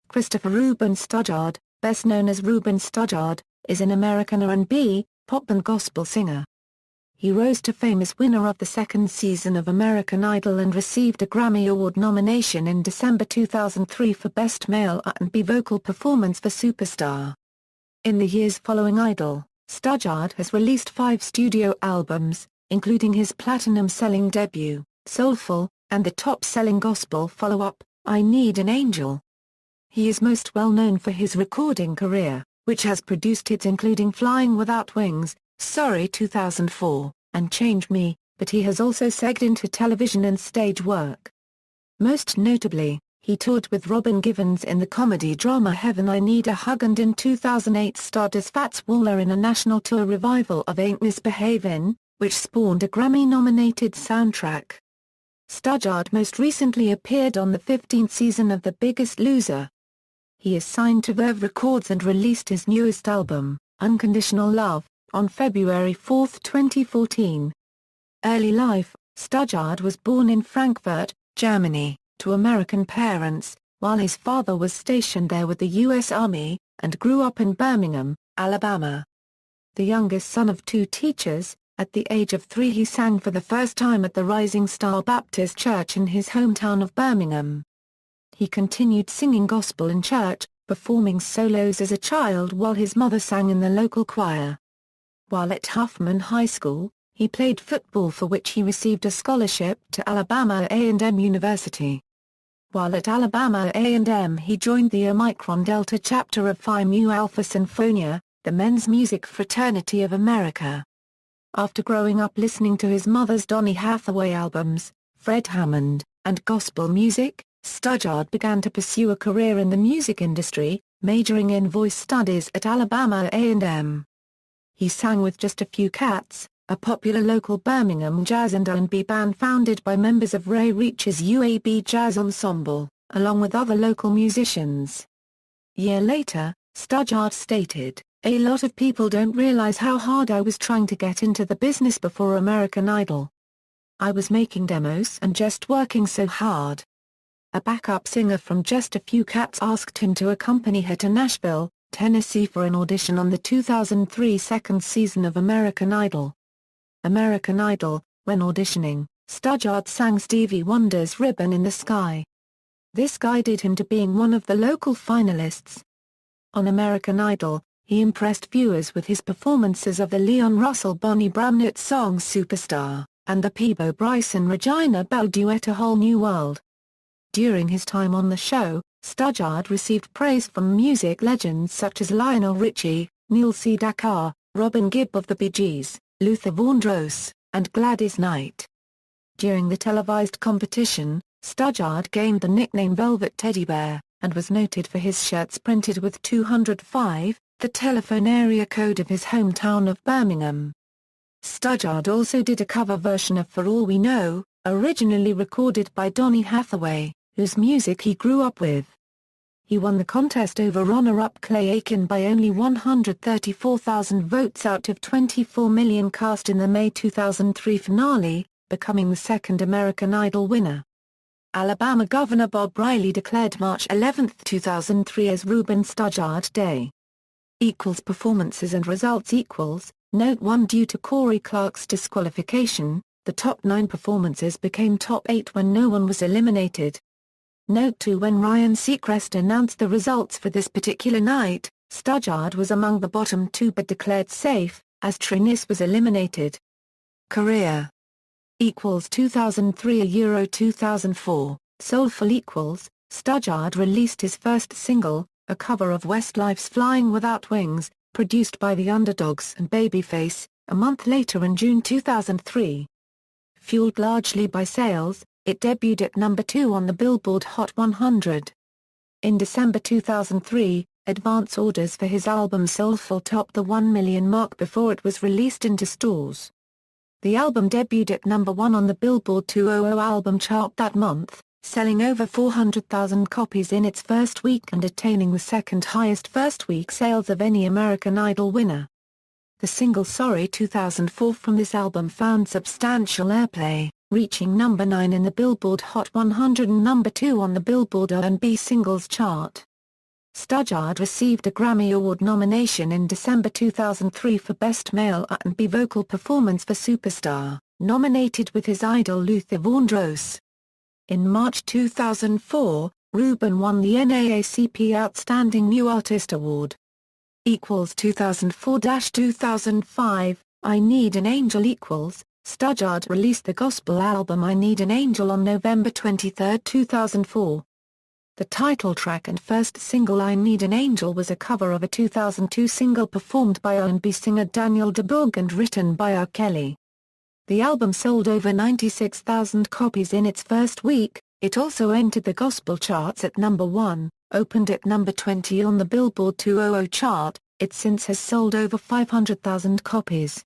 Christopher Ruben Studdard, best known as Ruben Studdard, is an American R&B, pop and gospel singer. He rose to fame as winner of the second season of American Idol and received a Grammy Award nomination in December 2003 for Best Male R&B Vocal Performance for Superstar. In the years following Idol, Studdard has released 5 studio albums, including his platinum-selling debut, Soulful, and the top-selling gospel follow-up, I Need an Angel. He is most well known for his recording career, which has produced hits including Flying Without Wings, Sorry 2004, and Change Me, but he has also segued into television and stage work. Most notably, he toured with Robin Givens in the comedy drama Heaven I Need a Hug and in 2008 starred as Fats Waller in a national tour revival of Ain't Misbehavin', which spawned a Grammy-nominated soundtrack. Studdard most recently appeared on the 15th season of The Biggest Loser. He is signed to Verve Records and released his newest album, Unconditional Love, on February 4, 2014. Early life: Studdard was born in Frankfurt, Germany, to American parents, while his father was stationed there with the U.S. Army, and grew up in Birmingham, Alabama. The youngest son of 2 teachers, at the age of 3 he sang for the first time at the Rising Star Baptist Church in his hometown of Birmingham. He continued singing gospel in church, performing solos as a child while his mother sang in the local choir. While at Huffman High School, he played football for which he received a scholarship to Alabama A&M University. While at Alabama A&M he joined the Omicron Delta chapter of Phi Mu Alpha Sinfonia, the men's music fraternity of America. After growing up listening to his mother's Donny Hathaway albums, Fred Hammond, and gospel music, Studdard began to pursue a career in the music industry, majoring in voice studies at Alabama A&M. He sang with Just a Few Cats, a popular local Birmingham jazz and R&B band founded by members of Ray Reach's UAB Jazz Ensemble, along with other local musicians. A year later, Studdard stated, "A lot of people don't realize how hard I was trying to get into the business before American Idol. I was making demos and just working so hard." A backup singer from Just a Few Cats asked him to accompany her to Nashville, Tennessee for an audition on the 2003 second season of American Idol. American Idol, when auditioning, Studdard sang Stevie Wonder's Ribbon in the Sky. This guided him to being one of the local finalists. On American Idol, he impressed viewers with his performances of the Leon Russell-Bonnie Bramnight song Superstar, and the Peabo Bryson-Regina Bell duet A Whole New World. During his time on the show, Studdard received praise from music legends such as Lionel Richie, Neil Sedaka, Robin Gibb of the Bee Gees, Luther Vandross, and Gladys Knight. During the televised competition, Studdard gained the nickname Velvet Teddy Bear, and was noted for his shirts printed with 205, the telephone area code of his hometown of Birmingham. Studdard also did a cover version of For All We Know, originally recorded by Donny Hathaway, whose music he grew up with. He won the contest over runner-up Clay Aiken by only 134,000 votes out of 24 million cast in the May 2003 finale, becoming the second American Idol winner. Alabama Governor Bob Riley declared March 11, 2003 as Ruben Studdard Day. Performances and results Note 1 Due to Corey Clark's disqualification, the top 9 performances became top 8 when no one was eliminated. Note 2 When Ryan Seacrest announced the results for this particular night, Studdard was among the bottom 2 but declared safe, as Trinis was eliminated. Career 2003 Euro 2004, Soulful Studdard released his first single, a cover of Westlife's Flying Without Wings, produced by The Underdogs and Babyface, a month later in June 2003. Fueled largely by sales, it debuted at number 2 on the Billboard Hot 100. In December 2003, advance orders for his album Soulful topped the 1 million mark before it was released into stores. The album debuted at number 1 on the Billboard 200 album chart that month, selling over 400,000 copies in its first week and attaining the second highest first-week sales of any American Idol winner. The single Sorry 2004 from this album found substantial airplay, reaching number 9 in the Billboard Hot 100 and number 2 on the Billboard R&B Singles chart. Studdard received a Grammy Award nomination in December 2003 for Best Male R&B Vocal Performance for Superstar, nominated with his idol Luther Vandross. In March 2004, Ruben won the NAACP Outstanding New Artist Award. 2004-2005, I Need an Angel. Studdard released the gospel album I Need an Angel on November 23, 2004. The title track and first single I Need an Angel was a cover of a 2002 single performed by R&B singer Daniel DeBoog and written by R. Kelly. The album sold over 96,000 copies in its first week. It also entered the gospel charts at number 1, opened at number 20 on the Billboard 200 chart. It since has sold over 500,000 copies.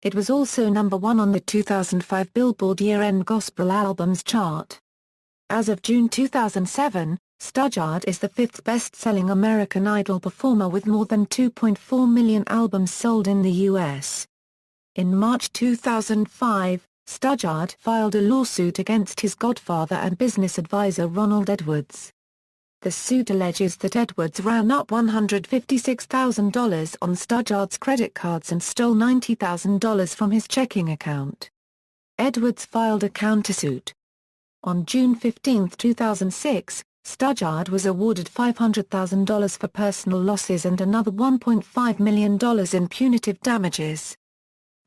It was also number 1 on the 2005 Billboard Year-End Gospel Albums chart. As of June 2007, Studdard is the 5th best-selling American Idol performer with more than 2.4 million albums sold in the U.S. In March 2005, Studdard filed a lawsuit against his godfather and business advisor Ronald Edwards. The suit alleges that Edwards ran up $156,000 on Studdard's credit cards and stole $90,000 from his checking account. Edwards filed a countersuit. On June 15, 2006, Studdard was awarded $500,000 for personal losses and another $1.5 million in punitive damages.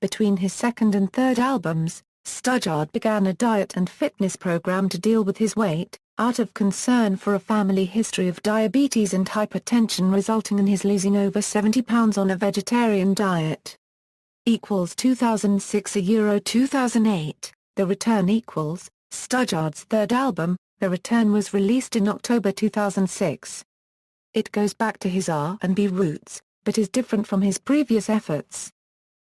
Between his second and third albums, Studdard began a diet and fitness program to deal with his weight, out of concern for a family history of diabetes and hypertension resulting in his losing over 70 pounds on a vegetarian diet. 2006 2008, The Return Studdard's third album, The Return was released in October 2006. It goes back to his R&B roots, but is different from his previous efforts.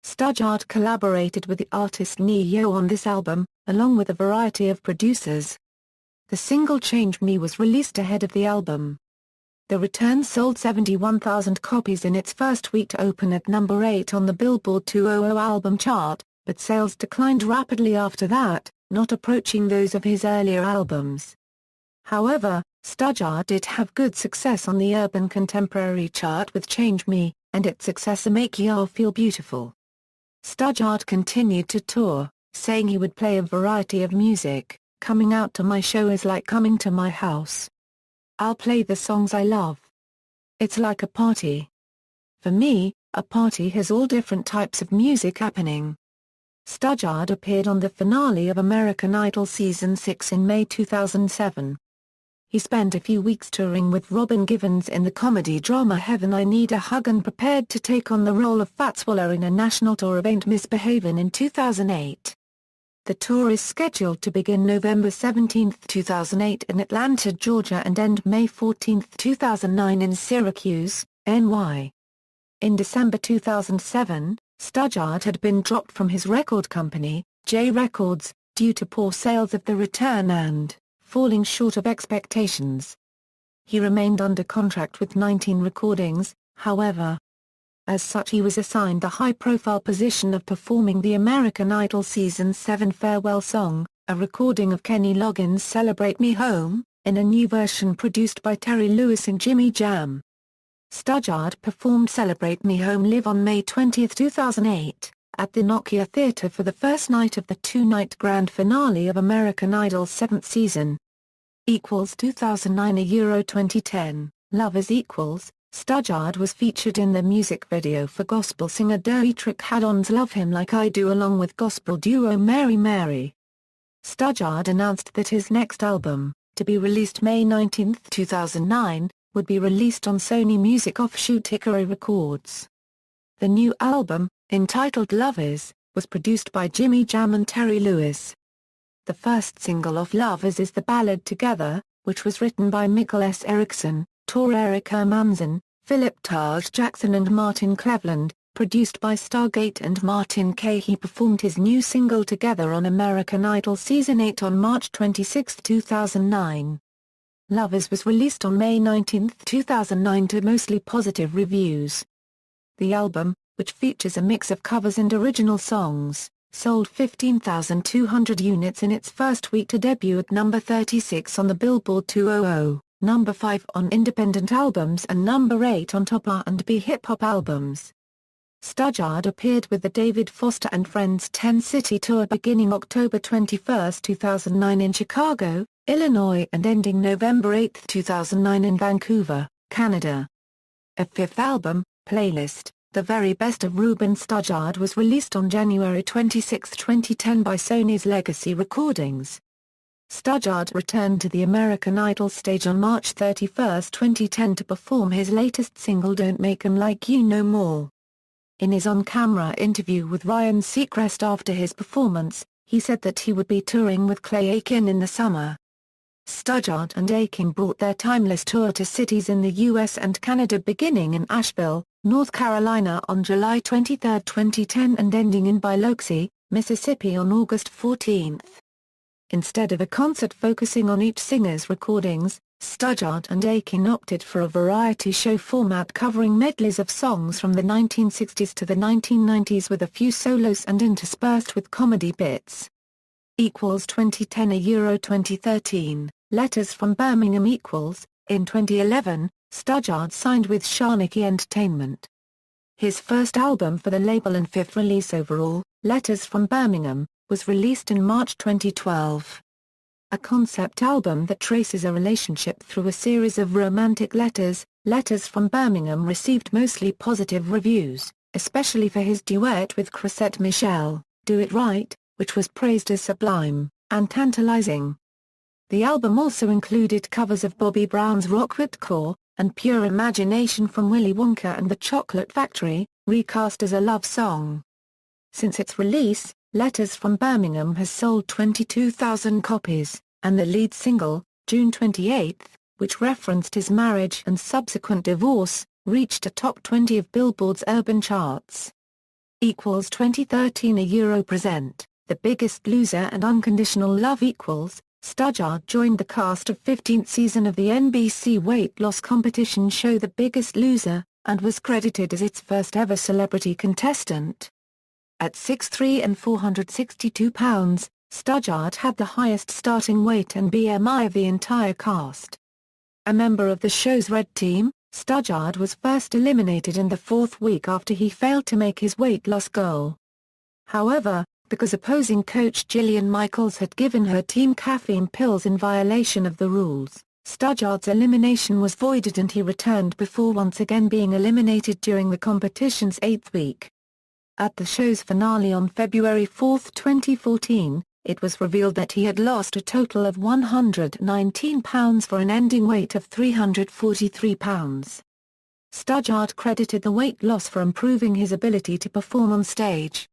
Studdard collaborated with the artist Ne-Yo on this album, along with a variety of producers. The single Change Me was released ahead of the album. The Return sold 71,000 copies in its first week to open at number 8 on the Billboard 200 album chart, but sales declined rapidly after that, not approaching those of his earlier albums. However, Studdard did have good success on the urban contemporary chart with Change Me, and its successor Make Ya Feel Beautiful. Studdard continued to tour, saying he would play a variety of music. Coming out to my show is like coming to my house. I'll play the songs I love. It's like a party. For me, a party has all different types of music happening. Studdard appeared on the finale of American Idol Season 6 in May 2007. He spent a few weeks touring with Robin Givens in the comedy drama Heaven I Need a Hug and prepared to take on the role of Fats Waller in a national tour of Ain't Misbehavin' in 2008. The tour is scheduled to begin November 17, 2008 in Atlanta, Georgia and end May 14, 2009 in Syracuse, NY. In December 2007, Studdard had been dropped from his record company, J Records, due to poor sales of The Return and falling short of expectations. He remained under contract with 19 recordings, however. As such he was assigned the high-profile position of performing the American Idol Season 7 farewell song, a recording of Kenny Loggins' Celebrate Me Home, in a new version produced by Terry Lewis and Jimmy Jam. Studdard performed Celebrate Me Home live on May 20, 2008, at the Nokia Theatre for the first night of the two-night grand finale of American Idol's 7th season. 2009 2010, Love Is Equals, Studdard was featured in the music video for gospel singer Dietrich Haddon's Love Him Like I Do along with gospel duo Mary Mary. Studdard announced that his next album, to be released May 19, 2009, would be released on Sony Music offshoot Hickory Records. The new album, entitled Love Is, was produced by Jimmy Jam and Terry Lewis. The first single off Love Is the ballad Together, which was written by Mikkel S. Eriksson, Tor Erik Hermansen, Philip Taj Jackson and Martin Cleveland, produced by Stargate and Martin Kaye. He performed his new single Together on American Idol Season 8 on March 26, 2009. Love Is was released on May 19, 2009 to mostly positive reviews. The album, which features a mix of covers and original songs, sold 15,200 units in its first week to debut at number 36 on the Billboard 200. number 5 on independent albums and number 8 on top R&B hip-hop albums. Studdard appeared with the David Foster and Friends 10 City Tour beginning October 21, 2009 in Chicago, Illinois and ending November 8, 2009 in Vancouver, Canada. A fifth album, Playlist, The Very Best of Ruben Studdard was released on January 26, 2010 by Sony's Legacy Recordings. Studdard returned to the American Idol stage on March 31, 2010 to perform his latest single Don't Make 'Em Like You No More. In his on-camera interview with Ryan Seacrest after his performance, he said that he would be touring with Clay Aiken in the summer. Studdard and Aiken brought their timeless tour to cities in the US and Canada beginning in Asheville, North Carolina on July 23, 2010 and ending in Biloxi, Mississippi on August 14. Instead of a concert focusing on each singer's recordings, Studdard and Aiken opted for a variety show format covering medleys of songs from the 1960s to the 1990s with a few solos and interspersed with comedy bits. 2010 Euro 2013, Letters from Birmingham In 2011, Studdard signed with Sharniki Entertainment. His first album for the label and fifth release overall, Letters from Birmingham, was released in March 2012. A concept album that traces a relationship through a series of romantic letters, Letters from Birmingham received mostly positive reviews, especially for his duet with Chrisette Michele, Do It Right, which was praised as sublime and tantalizing. The album also included covers of Bobby Brown's Rockwood Core, and Pure Imagination from Willy Wonka and the Chocolate Factory, recast as a love song. Since its release, Letters from Birmingham has sold 22,000 copies, and the lead single, June 28, which referenced his marriage and subsequent divorce, reached a top 20 of Billboard's urban charts. 2013 Euro present, The Biggest Loser and Unconditional Love Studdard joined the cast of 15th season of the NBC weight loss competition show The Biggest Loser, and was credited as its first ever celebrity contestant. At 6'3" and 462 pounds, Studdard had the highest starting weight and BMI of the entire cast. A member of the show's Red Team, Studdard was first eliminated in the fourth week after he failed to make his weight loss goal. However, because opposing coach Jillian Michaels had given her team caffeine pills in violation of the rules, Studdard's elimination was voided and he returned before once again being eliminated during the competition's eighth week. At the show's finale on February 4, 2014, it was revealed that he had lost a total of 119 pounds for an ending weight of 343 pounds. Studdard credited the weight loss for improving his ability to perform on stage.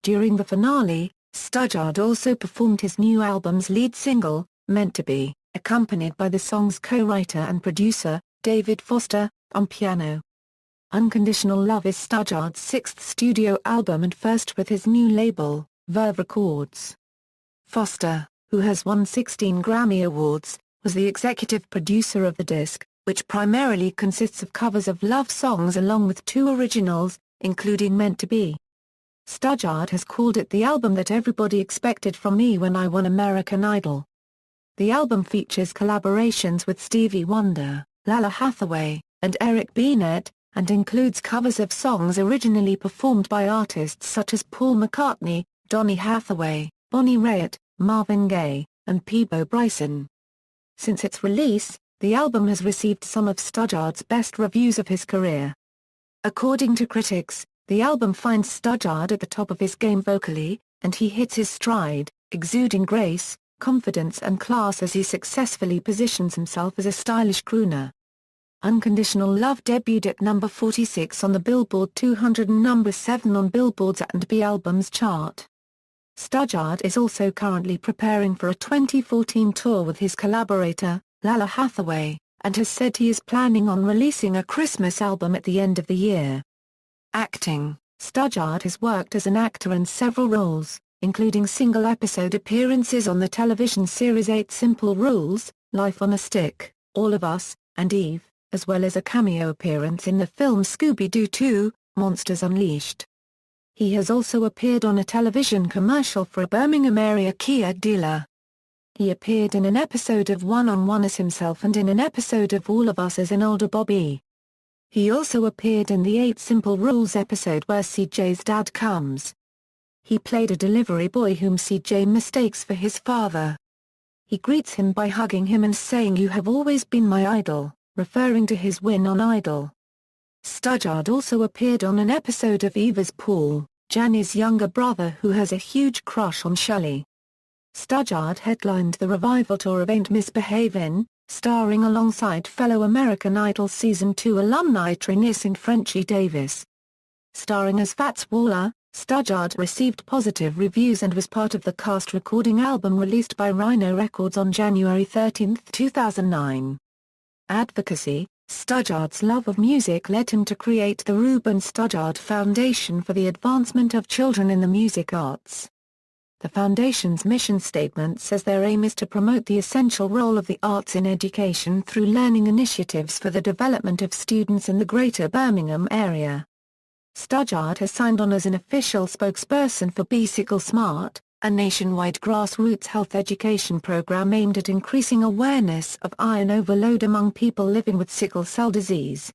During the finale, Studdard also performed his new album's lead single, Meant to Be, accompanied by the song's co-writer and producer, David Foster, on piano. Unconditional Love is Studdard's sixth studio album and first with his new label, Verve Records. Foster, who has won 16 Grammy Awards, was the executive producer of the disc, which primarily consists of covers of love songs along with two originals, including Meant to Be. Studdard has called it the album that everybody expected from me when I won American Idol. The album features collaborations with Stevie Wonder, Lala Hathaway, and Eric Bennett, and includes covers of songs originally performed by artists such as Paul McCartney, Donny Hathaway, Bonnie Raitt, Marvin Gaye, and Peabo Bryson. Since its release, the album has received some of Studdard's best reviews of his career. According to critics, the album finds Studdard at the top of his game vocally, and he hits his stride, exuding grace, confidence and class as he successfully positions himself as a stylish crooner. Unconditional Love debuted at number 46 on the Billboard 200 and number 7 on Billboard's A&B Albums chart. Studdard is also currently preparing for a 2014 tour with his collaborator, Lala Hathaway, and has said he is planning on releasing a Christmas album at the end of the year. Acting: Studdard has worked as an actor in several roles, including single-episode appearances on the television series 8 Simple Rules, Life on a Stick, All of Us, and Eve, as well as a cameo appearance in the film Scooby-Doo 2, Monsters Unleashed. He has also appeared on a television commercial for a Birmingham-area Kia dealer. He appeared in an episode of One on One as himself and in an episode of All of Us as an older Bobby. He also appeared in the 8 Simple Rules episode where CJ's dad comes. He played a delivery boy whom CJ mistakes for his father. He greets him by hugging him and saying, "You have always been my idol," referring to his win on Idol. Studdard also appeared on an episode of Eva's Paul, Janny's younger brother who has a huge crush on Shelley. Studdard headlined the revival tour of Ain't Misbehavin', starring alongside fellow American Idol Season 2 alumni Trinis and Frenchie Davis. Starring as Fats Waller, Studdard received positive reviews and was part of the cast recording album released by Rhino Records on January 13, 2009. Advocacy: Studdard's love of music led him to create the Ruben Studdard Foundation for the Advancement of Children in the Music Arts. The Foundation's mission statement says their aim is to promote the essential role of the arts in education through learning initiatives for the development of students in the Greater Birmingham area. Studdard has signed on as an official spokesperson for Sickle Smart, a nationwide grassroots health education program aimed at increasing awareness of iron overload among people living with sickle cell disease.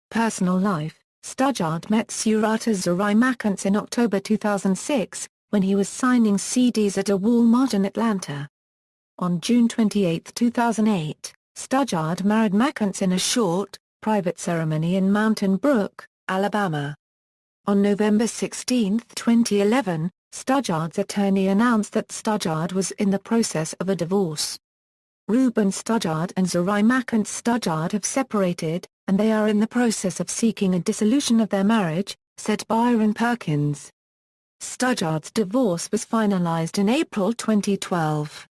Personal life: Studdard met Surata Zurimakants in October 2006, when he was signing CDs at a Walmart in Atlanta. On June 28, 2008, Studdard married Makants in a short, private ceremony in Mountain Brook, Alabama. On November 16, 2011, Studdard's attorney announced that Studdard was in the process of a divorce. Ruben Studdard and Zurimakants Studdard have separated, and they are in the process of seeking a dissolution of their marriage, said Byron Perkins. Studdard's divorce was finalized in April 2012.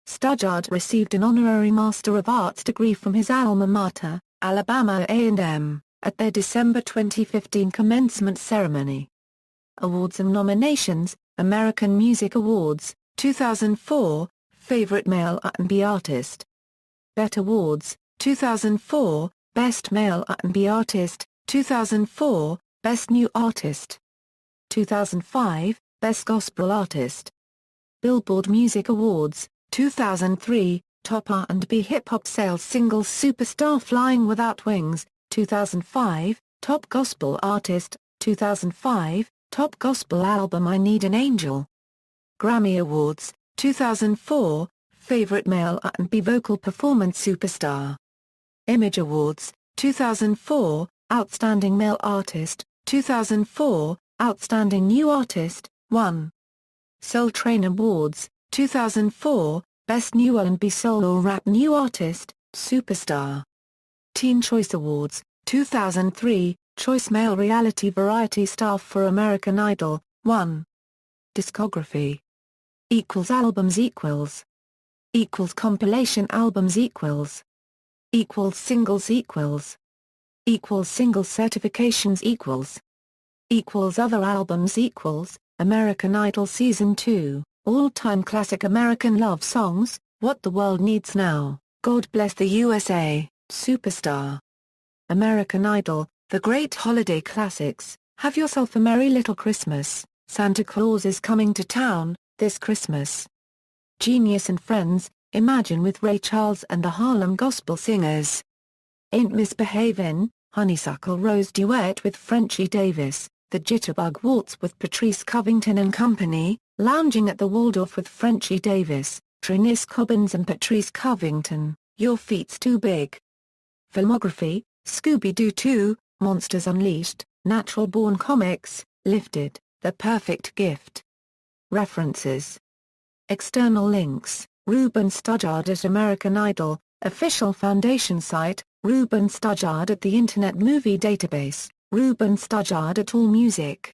Studdard received an honorary Master of Arts degree from his alma mater, Alabama A&M, at their December 2015 commencement ceremony. Awards and nominations: American Music Awards, 2004, Favorite Male R&B Artist. BET Awards, 2004, Best Male R&B Artist, 2004, Best New Artist. 2005, Best Gospel Artist. Billboard Music Awards, 2003, Top R&B Hip Hop Sales Single Superstar Flying Without Wings, 2005, Top Gospel Artist, 2005, Top Gospel Album I Need an Angel. Grammy Awards, 2004, Favorite Male R&B Vocal Performance Superstar. Image Awards, 2004, Outstanding Male Artist, 2004, Outstanding New Artist, 1. Soul Train Awards, 2004, Best New R&B Soul or Rap New Artist, Superstar. Teen Choice Awards, 2003, Choice Male Reality Variety Star for American Idol, 1. Discography. Albums compilation albums singles single certifications other albums American Idol Season 2, all-time classic American love songs, What the World Needs Now, God Bless the USA, Superstar. American Idol, The Great Holiday Classics, Have Yourself a Merry Little Christmas, Santa Claus is Coming to Town, This Christmas. Genius and Friends, Imagine with Ray Charles and the Harlem Gospel Singers. Ain't Misbehavin', Honeysuckle Rose Duet with Frenchie Davis, The Jitterbug Waltz with Patrice Covington and Company, Lounging at the Waldorf with Frenchie Davis, Trinis Cobbins and Patrice Covington, Your Feet's Too Big. Filmography: Scooby-Doo 2, Monsters Unleashed, Natural Born Comics, Lifted, The Perfect Gift. References. External links: Ruben Studdard at American Idol, official foundation site, Ruben Studdard at the Internet Movie Database, Ruben Studdard at AllMusic.